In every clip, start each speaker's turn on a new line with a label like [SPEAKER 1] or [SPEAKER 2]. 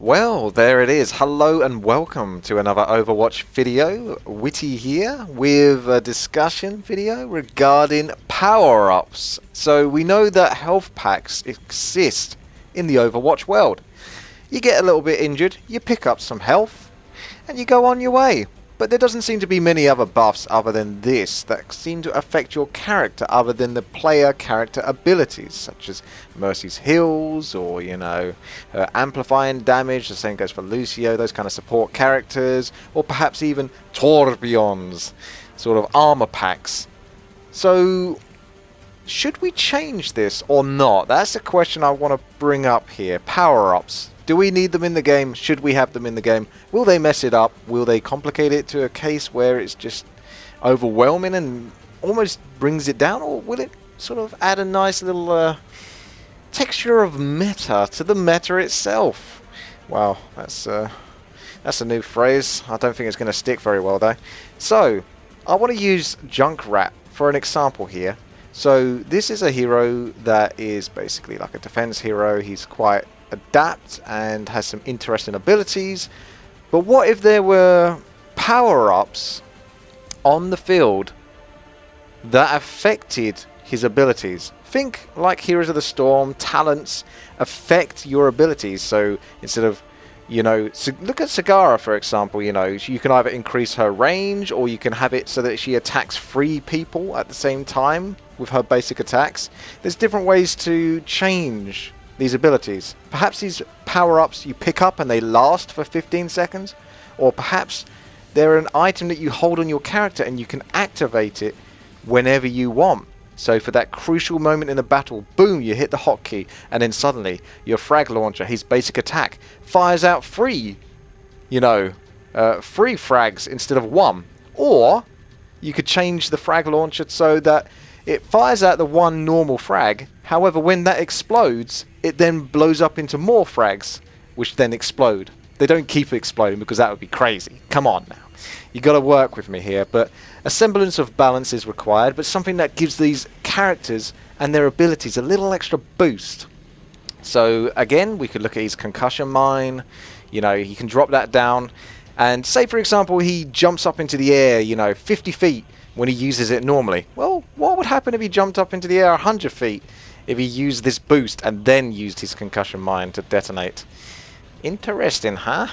[SPEAKER 1] Well, there it is. Hello and welcome to another Overwatch video. WTii here with a discussion video regarding power-ups. So we know that health packs exist in the Overwatch world. You get a little bit injured, you pick up some health, and you go on your way. But there doesn't seem to be many other buffs other than this that seem to affect your character other than the player character abilities, such as Mercy's heals or, her amplifying damage. The same goes for Lucio, those kind of support characters, or perhaps even Tourbillons, sort of armor packs. So, should we change this or not? That's the question I want to bring up here. Power-ups. Do we need them in the game? Should we have them in the game? Will they mess it up? Will they complicate it to a case where it's just overwhelming and almost brings it down? Or will it sort of add a nice little texture of meta to the meta itself? Wow, that's a new phrase. I don't think it's going to stick very well though. So, I want to use Junkrat for an example here. So, this is a hero that is basically like a defense hero. He's quite adapt and has some interesting abilities, but what if there were power-ups on the field that affected his abilities? Think like Heroes of the Storm, talents affect your abilities. So instead of, look at Sagara for example, you can either increase her range or you can have it so that she attacks 3 people at the same time with her basic attacks. There's different ways to change these abilities. Perhaps these power-ups you pick up and they last for 15 seconds, or perhaps they're an item that you hold on your character and you can activate it whenever you want. So for that crucial moment in the battle, boom, you hit the hotkey, and then suddenly your frag launcher, his basic attack, fires out 3 frags instead of 1. Or you could change the frag launcher so that it fires out the 1 normal frag. However, when that explodes, it then blows up into more frags, which then explode. They don't keep exploding because that would be crazy. Come on now. You got to work with me here, but a semblance of balance is required, but something that gives these characters and their abilities a little extra boost. So again, we could look at his concussion mine. He can drop that down, and say for example he jumps up into the air, 50 feet when he uses it normally. Well, what would happen if he jumped up into the air 100 feet? If he used this boost and then used his concussion mine to detonate. Interesting, huh?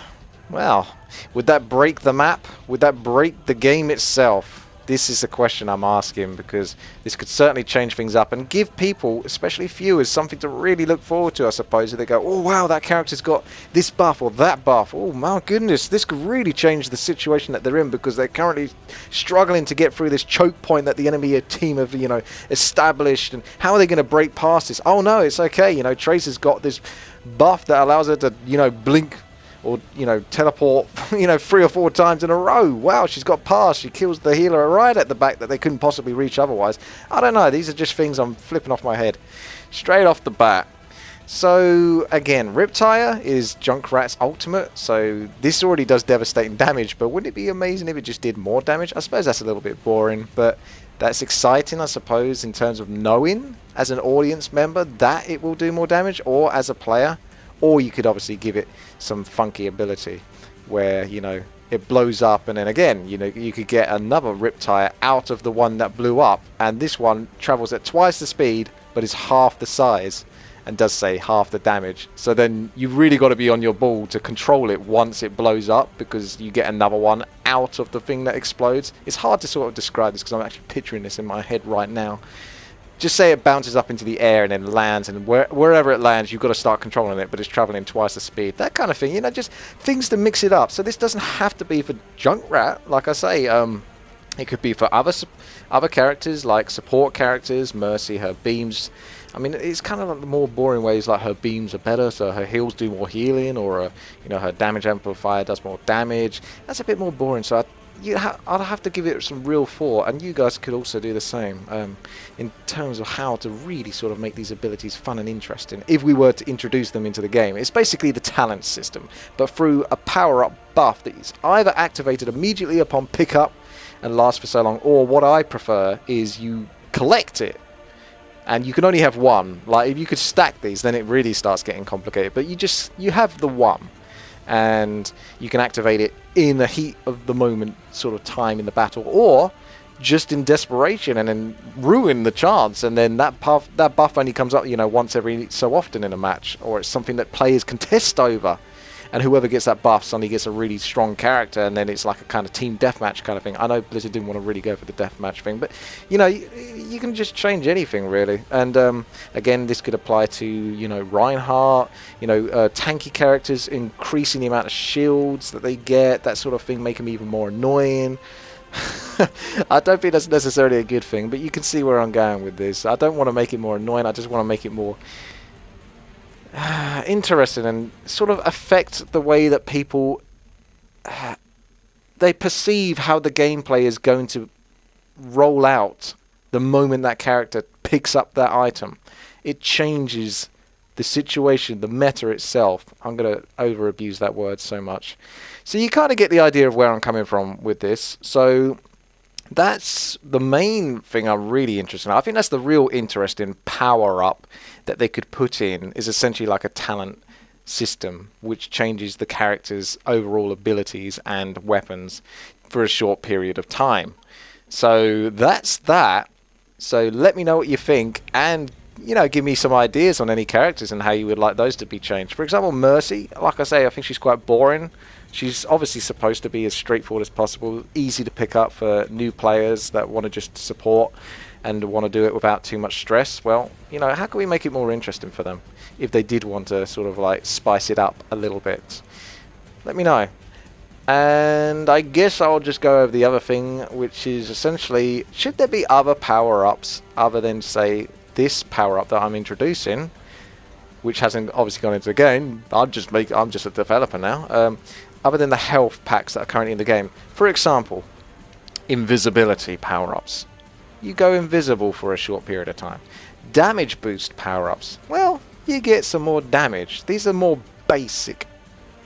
[SPEAKER 1] Well, would that break the map? Would that break the game itself? This is the question I'm asking, because this could certainly change things up and give people, especially viewers, something to really look forward to, I suppose. If they go, oh wow, that character's got this buff or that buff. Oh my goodness, this could really change the situation that they're in, because they're currently struggling to get through this choke point that the enemy team have, established. And how are they going to break past this? Oh no, it's okay. Tracer's got this buff that allows her to, blink or, teleport, 3 or 4 times in a row. Wow, she's got past. She kills the healer right at the back that they couldn't possibly reach otherwise. I don't know. These are just things I'm flipping off my head straight off the bat. So, again, Riptire is Junkrat's ultimate. So, this already does devastating damage, but wouldn't it be amazing if it just did more damage? I suppose that's a little bit boring, but that's exciting, I suppose, in terms of knowing as an audience member that it will do more damage, or as a player. Or you could obviously give it some funky ability where, it blows up, and then again, you could get another Riptire out of the one that blew up, and this one travels at twice the speed but is half the size and does say half the damage. So then you've really got to be on your ball to control it once it blows up, because you get another one out of the thing that explodes. It's hard to sort of describe this because I'm actually picturing this in my head right now. Just say it bounces up into the air and then lands, and wherever it lands, you've got to start controlling it, but it's traveling twice the speed. That kind of thing, just things to mix it up. So this doesn't have to be for Junkrat, like I say. It could be for other characters, like support characters, Mercy, her beams. I mean, it's kind of like the more boring ways, like her beams are better, so her heals do more healing, or her damage amplifier does more damage. That's a bit more boring, so I'd have to give it some real thought, and you guys could also do the same in terms of how to really sort of make these abilities fun and interesting if we were to introduce them into the game. It's basically the talent system, but through a power-up buff that is either activated immediately upon pickup and lasts for so long, or what I prefer is you collect it and you can only have one. Like, if you could stack these, then it really starts getting complicated, but you have the one. and you can activate it in the heat of the moment sort of time in the battle, or just in desperation and then ruin the chance, and then that buff only comes up, you know, once every so often in a match, or it's something that players contest over, and whoever gets that buff suddenly gets a really strong character, and then it's like a kind of team deathmatch kind of thing. I know Blizzard didn't want to really go for the deathmatch thing, but you know, you can just change anything really. And again, this could apply to, you know, Reinhardt, you know, tanky characters, increasing the amount of shields that they get, that sort of thing, make them even more annoying. I don't think that's necessarily a good thing, but you can see where I'm going with this. I don't want to make it more annoying, I just want to make it more interesting and sort of affect the way that people they perceive how the gameplay is going to roll out the moment that character picks up that item. It changes the situation, the meta itself. I'm going to over abuse that word so much. So you kind of get the idea of where I'm coming from with this. So that's the main thing I'm really interested in. I think that's the real interesting power-up that they could put in, is essentially like a talent system which changes the character's overall abilities and weapons for a short period of time. So that's that. So let me know what you think, and you know, give me some ideas on any characters and how you would like those to be changed. For example, Mercy, like I say, I think she's quite boring. She's obviously supposed to be as straightforward as possible, easy to pick up for new players that want to just support and want to do it without too much stress. Well, you know, how can we make it more interesting for them if they did want to sort of like spice it up a little bit? Let me know. And I guess I'll just go over the other thing, which is essentially, should there be other power-ups other than, say, this power-up that I'm introducing, which hasn't obviously gone into the game? I'm just a developer now. Other than the health packs that are currently in the game. For example, invisibility power-ups. You go invisible for a short period of time. Damage boost power-ups. Well, you get some more damage. These are more basic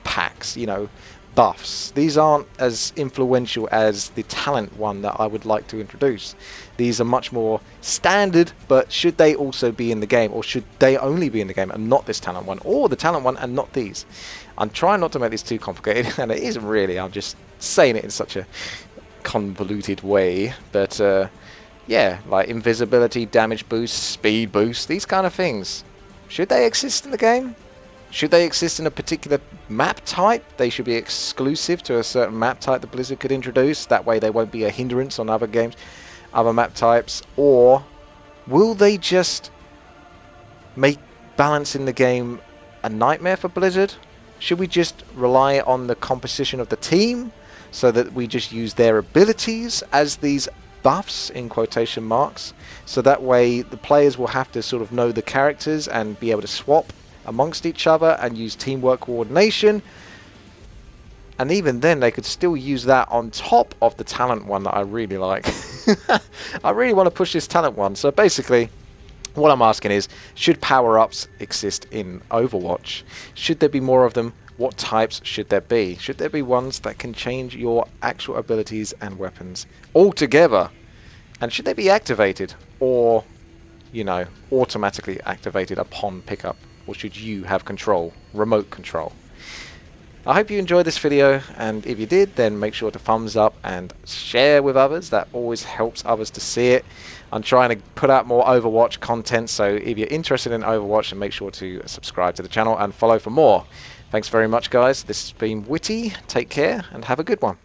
[SPEAKER 1] packs, you know, buffs. These aren't as influential as the talent one that I would like to introduce. These are much more standard, but should they also be in the game, or should they only be in the game and not this talent one, or the talent one and not these? I'm trying not to make this too complicated, and it isn't really. I'm just saying it in such a convoluted way. But yeah, like invisibility, damage boost, speed boost, these kind of things. Should they exist in the game? Should they exist in a particular map type? They should be exclusive to a certain map type that Blizzard could introduce. That way they won't be a hindrance on other games, other map types. Or will they just make balancing the game a nightmare for Blizzard? Should we just rely on the composition of the team so that we just use their abilities as these buffs, in quotation marks? So that way the players will have to sort of know the characters and be able to swap amongst each other and use teamwork coordination. And even then they could still use that on top of the talent one that I really like. I really want to push this talent one. So basically what I'm asking is, should power-ups exist in Overwatch? Should there be more of them? What types should there be? Should there be ones that can change your actual abilities and weapons altogether? And should they be activated, or, you know, automatically activated upon pickup? Or should you have control, remote control? I hope you enjoyed this video, and if you did, then make sure to thumbs up and share with others. That always helps others to see it. I'm trying to put out more Overwatch content, so if you're interested in Overwatch, then make sure to subscribe to the channel and follow for more. Thanks very much, guys. This has been WTii. Take care and have a good one.